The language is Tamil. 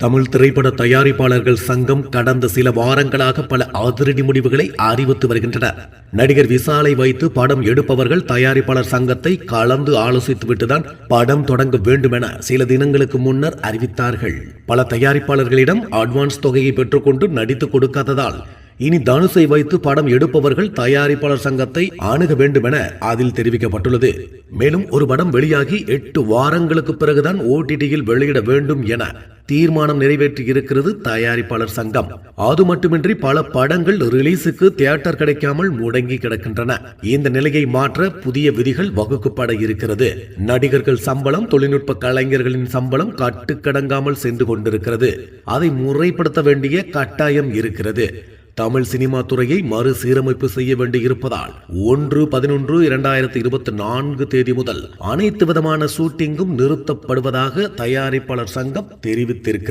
தமிழ் திரைப்பட தயாரிப்பாளர்கள் சங்கம் கடந்த சில வாரங்களாக பல அதிரடி முடிவுகளை அறிவித்து வருகின்றனர். நடிகர் விஷாலை வைத்து படம் எடுப்பவர்கள் தயாரிப்பாளர் சங்கத்தை கலந்து ஆலோசித்துவிட்டுதான் படம் தொடங்க வேண்டும் என சில தினங்களுக்கு முன்னர் அறிவித்தார்கள். பல தயாரிப்பாளர்களிடம் அட்வான்ஸ் தொகையை பெற்றுக்கொண்டு நடித்து கொடுக்காததால் இனி தனுஷை வைத்து படம் எடுப்பவர்கள் தயாரிப்பாளர் சங்கத்தை அணுக வேண்டும் என அதில் தெரிவிக்கப்பட்டுள்ளது. மேலும் ஒரு படம் வெளியாகி 8 வாரங்களுக்கு பிறகுதான் OTTயில் வெளியிட வேண்டும் என தீர்மானம் நிறைவேற்றி இருக்கிறது தயாரிப்பாளர் சங்கம். அது மட்டுமின்றி பல படங்கள் ரிலீஸுக்கு தியேட்டர் கிடைக்காமல் முடங்கி கிடக்கின்றன. இந்த நிலையை மாற்ற புதிய விதிகள் வகுக்கப்பட இருக்கிறது. நடிகர்கள் சம்பளம், தொழில்நுட்ப கலைஞர்களின் சம்பளம் கட்டுக்கடங்காமல் சென்று கொண்டிருக்கிறது. அதை முறைப்படுத்த வேண்டிய கட்டாயம் இருக்கிறது. தமிழ் சினிமா துறையை மறுசீரமைப்பு செய்ய வேண்டியிருப்பதால் 1/11/2024 தேதி முதல் அனைத்து விதமான ஷூட்டிங்கும் நிறுத்தப்படுவதாக தயாரிப்பாளர் சங்கம் தெரிவித்திருக்கிறது.